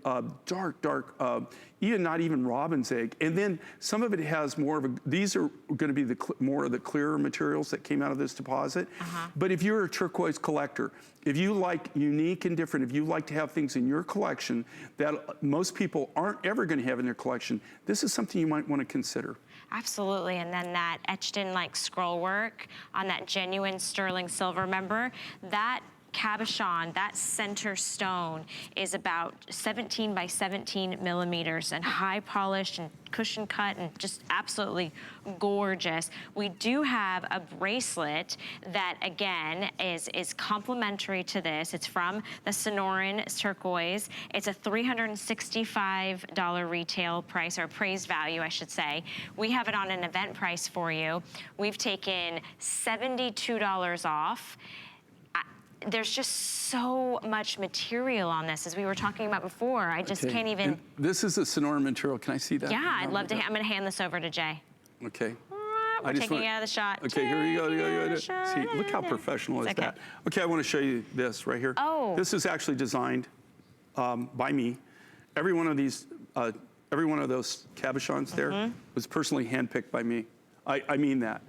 dark, even not even robin's egg. And then some of it has more of a, these are gonna be more of the clearer materials that came out of this deposit. But if you're a turquoise collector, if you like unique and different, if you like to have things in your collection that most people aren't ever gonna have in their collection, this is something you might wanna consider. Absolutely, and then that etched in like scroll work on that genuine sterling silver, remember? That cabochon, that center stone is about 17 by 17 millimeters and high polished and cushion cut and just absolutely gorgeous. We do have a bracelet that again is complementary to this. It's from the Sonoran Turquoise. It's a $365 retail price, or appraised value, I should say. We have it on an event price for you. We've taken $72 off. There's just so much material on this, as we were talking about before. I just can't even. And this is a Sonoran material. Can I see that? Yeah, I'd love to. I'm going to hand this over to Jay. Okay. We're taking it out of the shot. Okay, here you go. See, look how professional is that. Okay, I want to show you this right here. Oh. This is actually designed by me. Every one of these, every one of those cabochons there was personally handpicked by me. I mean that.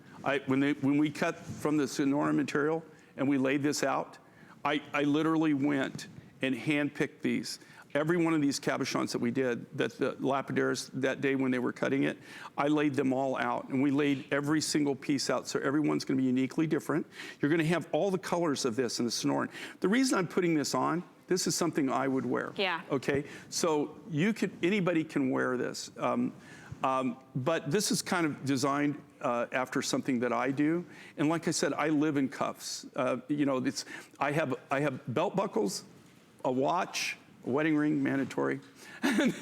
When we cut from the Sonoran material and we laid this out, I literally went and handpicked these. Every one of these cabochons that we did, that the lapidaires that day when they were cutting it, I laid them all out, and we laid every single piece out, so everyone's gonna be uniquely different. You're gonna have all the colors of this in the Sonoran. The reason I'm putting this on, this is something I would wear. Yeah. Okay, so anybody can wear this. But this is kind of designed after something that I do. And like I said, I live in cuffs. You know, I have belt buckles, a watch, a wedding ring, mandatory, and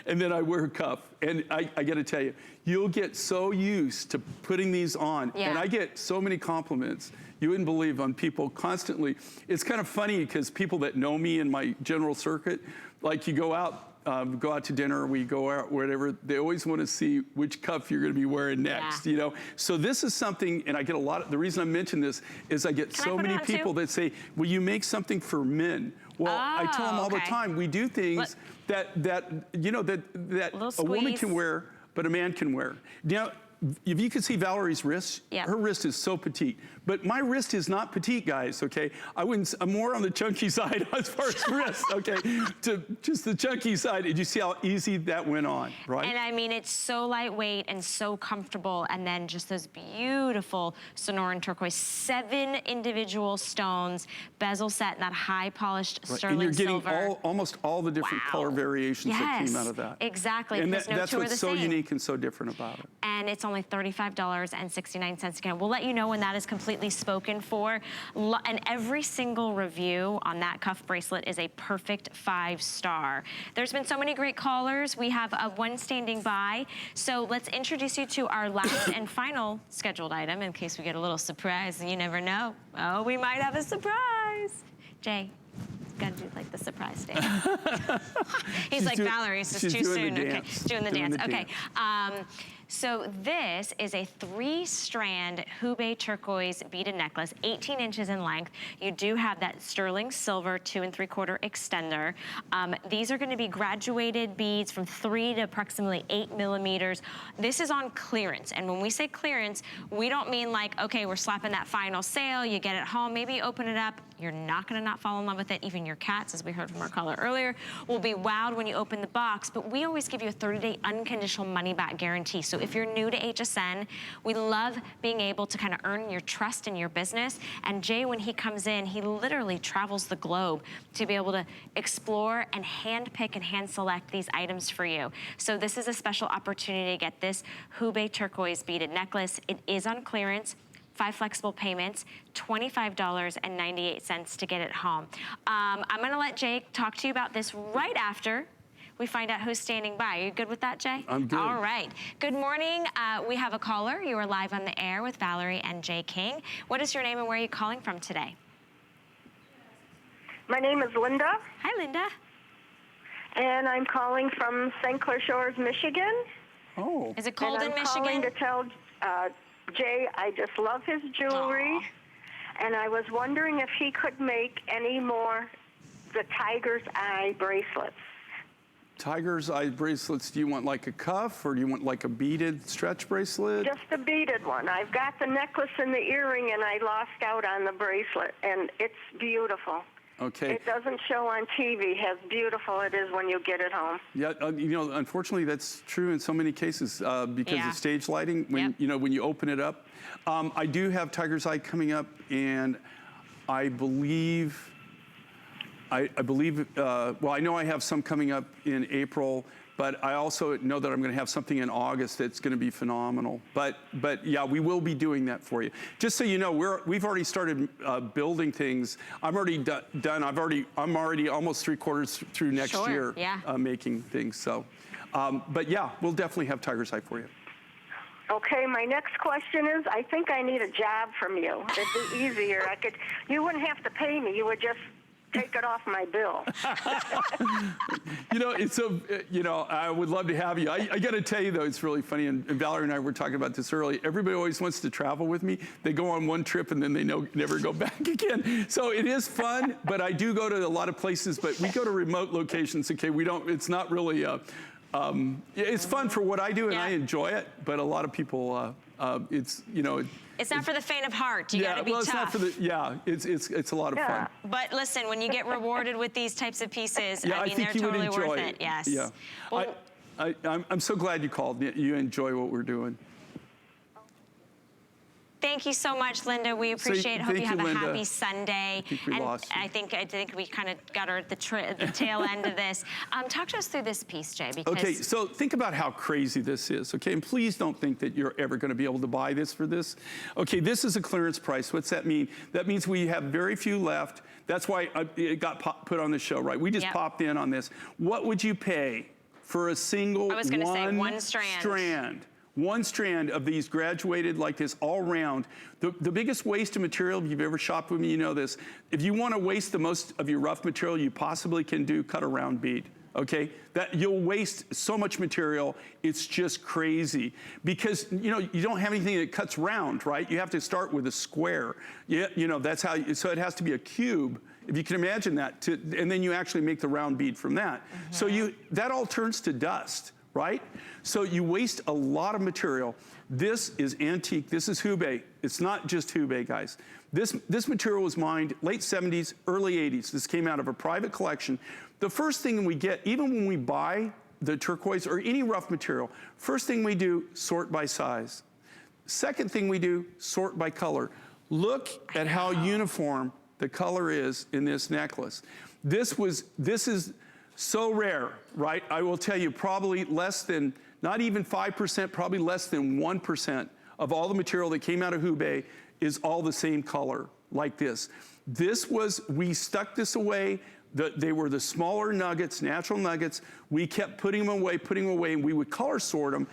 then I wear a cuff. And I gotta tell you, you'll get so used to putting these on. Yeah. And I get so many compliments. You wouldn't believe on people constantly. It's kind of funny because people that know me in my general circuit, like you go out to dinner, we go out, whatever, they always want to see which cuff you're going to be wearing next, you know? So this is something, and I get a lot, the reason I mention this is I get so many people that say, will you make something for men? Well, I tell them all the time, we do things that you know, that a woman can wear, but a man can wear. Now, if you could see Valerie's wrist, her wrist is so petite. But my wrist is not petite, guys, okay? I'm more on the chunky side as far as wrist, okay? To just the chunky side. Did you see how easy that went on, right? And I mean, it's so lightweight and so comfortable. And then just those beautiful Sonoran turquoise, 7 individual stones, bezel set in that high polished sterling silver. And you're getting almost all the different color variations that came out of that. Exactly. And that's what's so unique and so different about it. And it's only $35.69 again. We'll let you know when that is completely spoken for. And every single review on that cuff bracelet is a perfect 5-star. There's been so many great callers. We have one standing by. So let's introduce you to our last and final scheduled item in case we get a little surprise. You never know. Oh, we might have a surprise. Jay. Gotta do like the surprise dance. He's like, Valerie, it's just too soon. Okay, doing the dance. Okay. So this is a 3-strand Hubei turquoise beaded necklace, 18 inches in length. You do have that sterling silver 2 3/4 extender. These are going to be graduated beads from 3 to approximately 8 millimeters. This is on clearance, and when we say clearance, we don't mean like, okay, we're slapping that final sale. You get it home, maybe you open it up. You're not going to not fall in love with it. Even your cats, as we heard from our caller earlier, will be wowed when you open the box. But we always give you a 30-day unconditional money-back guarantee. So if you're new to HSN, we love being able to kind of earn your trust in your business. And Jay, when he comes in, he literally travels the globe to be able to explore and hand pick and hand select these items for you. So this is a special opportunity to get this Hubei turquoise beaded necklace. It is on clearance. 5 flexible payments, $25.98 to get it home. I'm gonna let Jay talk to you about this right after we find out who's standing by. Are you good with that, Jay? I'm good. All right. Good morning. We have a caller. You are live on the air with Valerie and Jay King. What is your name and where are you calling from today? My name is Linda. Hi, Linda. And I'm calling from St. Clair Shores, Michigan. Oh. Is it cold in I'm Michigan? calling to tell Jay I just love his jewelry. Aww. And I was wondering if he could make any more the tiger's eye bracelets. Tiger's eye bracelets, do you want like a cuff or do you want like a beaded stretch bracelet? Just a beaded one. I've got the necklace and the earring, and I lost out on the bracelet, and it's beautiful. Okay. It doesn't show on TV how beautiful it is when you get it home. Yeah, you know, unfortunately, that's true in so many cases because of stage lighting. When you know, when you open it up, I do have Tiger's Eye coming up, and I believe, well, I know I have some coming up in April, but I also know that I'm going to have something in August that's going to be phenomenal. But yeah, we will be doing that for you. Just so you know, we've already started building things. I'm already done. I'm already almost 3/4 through next year making things. So, but yeah, we'll definitely have Tiger's Eye for you. Okay, my next question is, I think I need a job from you. It'd be easier. You wouldn't have to pay me. You would just take it off my bill. You know, it's so, you know, I would love to have you. I got to tell you, though, it's really funny, and Valerie and I were talking about this earlier. Everybody always wants to travel with me. They go on one trip, and then they never go back again. So it is fun, but I do go to a lot of places, but we go to remote locations, okay? It's not really, it's fun for what I do, and I enjoy it, but a lot of people, it's, you know. It's not for the faint of heart. You gotta be tough. It's not for the, it's a lot of fun. But listen, when you get rewarded with these types of pieces, I mean, they're you totally would enjoy worth it. Yes. Yeah. Well, I'm so glad you called. You enjoy what we're doing. Thank you so much, Linda. We appreciate it. Hope you have a happy Sunday. I think we kind of got her at the tail end of this. Talk to us through this piece, Jay. Because okay, so think about how crazy this is, okay? And please don't think that you're ever going to be able to buy this for this. Okay, this is a clearance price. What's that mean? That means we have very few left. That's why it got put on the show, right? We just popped in on this. What would you pay for a single one strand? One strand of these graduated like this all round. The biggest waste of material, if you've ever shopped with me, you know this. If you want to waste the most of your rough material you possibly can do, cut a round bead, okay? That you'll waste so much material, it's just crazy. Because, you know, you don't have anything that cuts round, right? You have to start with a square. You know, that's how, so it has to be a cube, if you can imagine that, and then you actually make the round bead from that. So that all turns to dust. Right? So you waste a lot of material. This is antique. This is Hubei. It's not just Hubei, guys. This material was mined late 70s, early 80s. This came out of a private collection. The first thing we get, even when we buy the turquoise or any rough material, first thing we do, sort by size. Second thing we do, sort by color. Look at how uniform the color is in this necklace. This is so rare, right? I will tell you, probably less than, not even 5%, probably less than 1% of all the material that came out of Hubei is all the same color, like this. We stuck this away. They were the smaller nuggets, natural nuggets. We kept putting them away, and we would color sort them.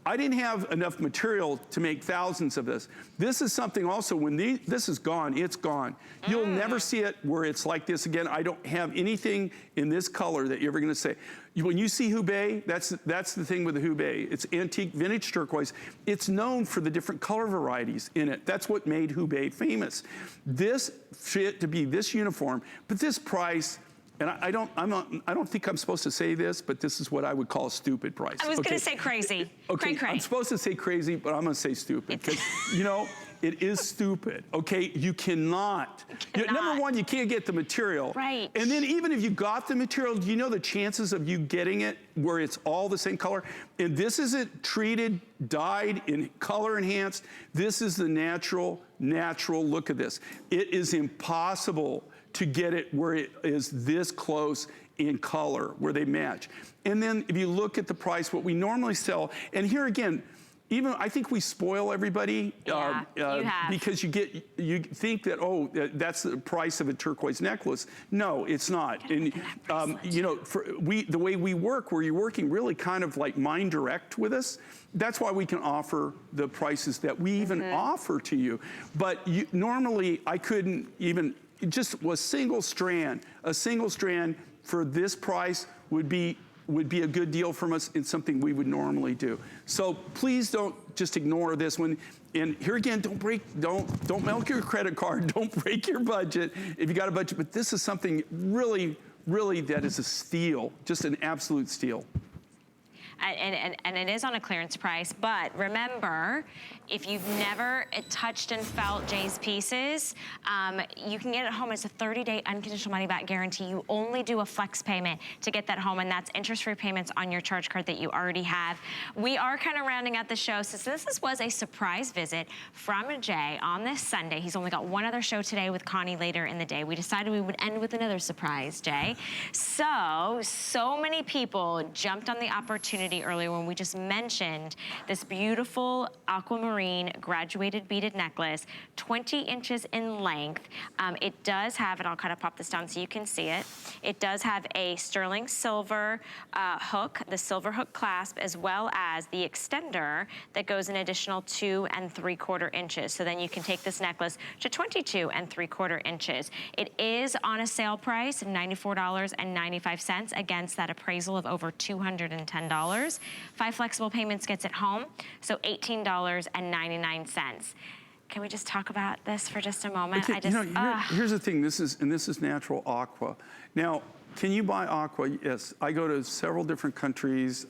I didn't have enough material to make thousands of this. This is something also, when this is gone, it's gone. You'll never see it where it's like this again. I don't have anything in this color that you're ever gonna say. When you see Hubei, that's the thing with the Hubei. It's antique vintage turquoise. It's known for the different color varieties in it. That's what made Hubei famous. This fit to be this uniform, but this price, and I don't think I'm supposed to say this, but this is what I would call a stupid price. I was going to say crazy. Okay, I'm supposed to say crazy, but I'm going to say stupid. Because, you know, it is stupid, okay? You cannot. Number one, you can't get the material. Right. And then even if you got the material, do you know the chances of you getting it where it's all the same color? And this isn't treated, dyed, in color enhanced. This is the natural look of this. It is impossible to get it where it is this close in color, where they match. And then if you look at the price, what we normally sell, and here again, even I think we spoil everybody because you think that, oh, that's the price of a turquoise necklace. No, it's not. And you know, the way we work, where you're working really kind of like mind direct with us, that's why we can offer the prices that we even offer to you. But normally I couldn't even, just a single strand for this price would be a good deal from us in something we would normally do. So please don't just ignore this one. And here again, don't milk your credit card, don't break your budget if you got a budget, but this is something really, really that is a steal, just an absolute steal. And it is on a clearance price, but remember, if you've never touched and felt Jay's pieces, you can get it home. It's a 30-day unconditional money-back guarantee. You only do a flex payment to get that home, and that's interest-free payments on your charge card that you already have. We are kind of rounding out the show, so this was a surprise visit from Jay on this Sunday. He's only got one other show today with Connie later in the day. We decided we would end with another surprise, Jay. So many people jumped on the opportunity earlier when we just mentioned this beautiful aquamarine graduated beaded necklace, 20 inches in length. It does have, and I'll kind of pop this down so you can see it. It does have a sterling silver hook, the silver hook clasp, as well as the extender that goes an additional 2 3/4 inches. So then you can take this necklace to 22 3/4 inches. It is on a sale price, $94.95 against that appraisal of over $210. 5 flexible payments gets it home, so $18.99. Can we just talk about this for just a moment? Okay, here's the thing. This is natural aqua. Now, can you buy aqua? Yes, I go to several different countries.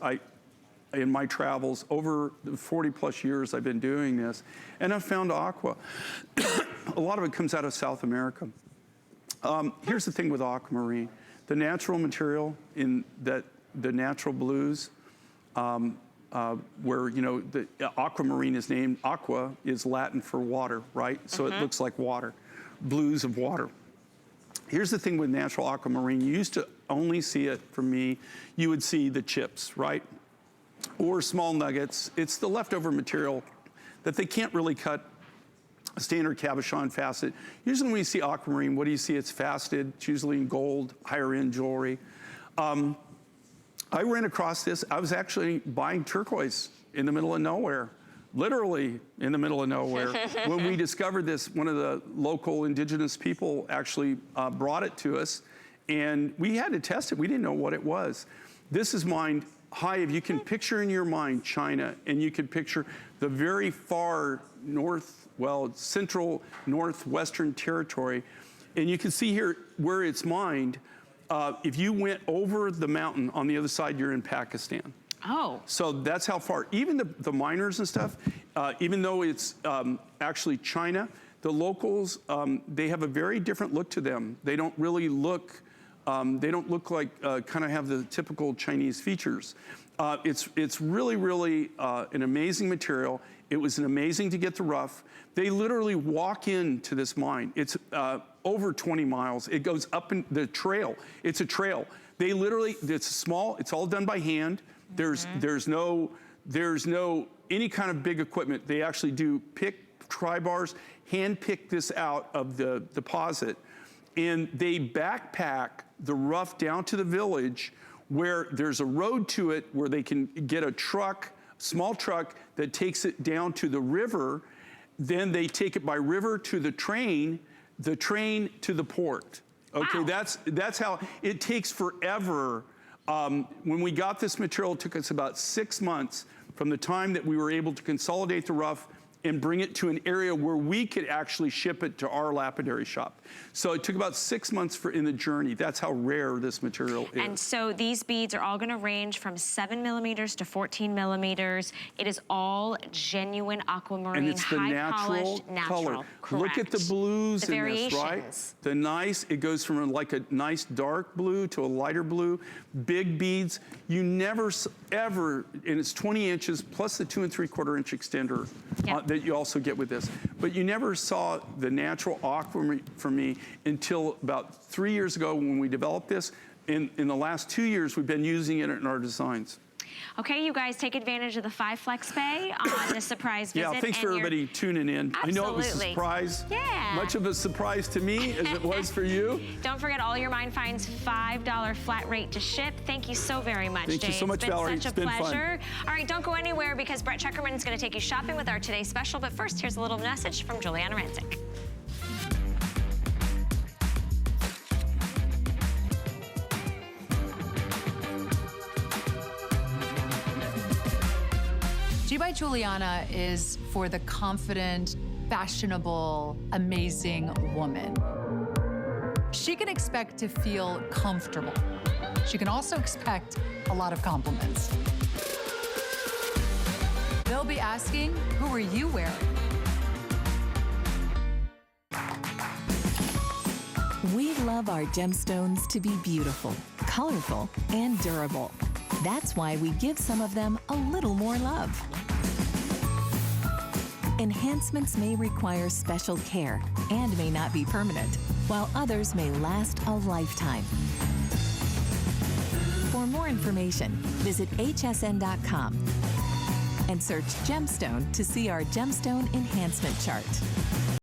In my travels, over 40 plus years I've been doing this, and I've found aqua. A lot of it comes out of South America. Here's the thing with aquamarine. The natural material in the natural blues, where, the aquamarine is named, aqua is Latin for water, right? So it looks like water, blues of water. Here's the thing with natural aquamarine. You used to only see it, from me, you would see the chips, right? Or small nuggets. It's the leftover material that they can't really cut a standard cabochon facet. Usually when you see aquamarine, what do you see? It's faceted. It's usually in gold, higher end jewelry. I ran across this. I was actually buying turquoise in the middle of nowhere, literally in the middle of nowhere. When we discovered this, one of the local indigenous people actually brought it to us, and we had to test it. We didn't know what it was. This is mined high. If you can picture in your mind China, and you can picture the very far central northwestern territory, and you can see here where it's mined. If you went over the mountain on the other side, you're in Pakistan. Oh. So that's how far. Even the miners and stuff, even though it's actually China, the locals, they have a very different look to them. They don't really look, like, kind of have the typical Chinese features. It's really, really an amazing material. It was amazing to get the rough. They literally walk into this mine. It's over 20 miles. It goes up in the trail. It's a trail. They literally, it's small, it's all done by hand. There's no any kind of big equipment. They actually do tri bars, hand pick this out of the deposit, and they backpack the rough down to the village where there's a road to it where they can get a truck, small truck that takes it down to the river. Then they take it by river to the train to the port. Okay, wow. That's how it takes forever. When we got this material, it took us about 6 months from the time that we were able to consolidate the rough and bring it to an area where we could actually ship it to our lapidary shop. So it took about 6 months in the journey. That's how rare this material is. And so these beads are all gonna range from 7 millimeters to 14 millimeters. It is all genuine aquamarine, and it's the high-polished, color. Correct. Look at the blues the in this, right? It goes from like a nice dark blue to a lighter blue. Big beads. You never ever, and it's 20 inches plus the 2 3/4 inch extender. Yep. That you also get with this. But you never saw the natural aquamarine from me until about 3 years ago when we developed this. In the last 2 years, we've been using it in our designs. Okay, you guys take advantage of the 5 flex pay on the surprise visit. Yeah, thanks for everybody tuning in. Absolutely. I know it was a surprise. Yeah. Much of a surprise to me as it was for you. Don't forget, all your mine finds $5 flat rate to ship. Thank you so very much, Jay. Thank you so much, Valerie. It's been such a pleasure. All right, don't go anywhere because Brett Checkerman is going to take you shopping with our Today Special. But first, here's a little message from Juliana Rancic. Juliana is for the confident, fashionable, amazing woman. She can expect to feel comfortable. She can also expect a lot of compliments. They'll be asking, who are you wearing? We love our gemstones to be beautiful, colorful, and durable. That's why we give some of them a little more love. Enhancements may require special care and may not be permanent, while others may last a lifetime. For more information, visit hsn.com and search gemstone to see our gemstone enhancement chart.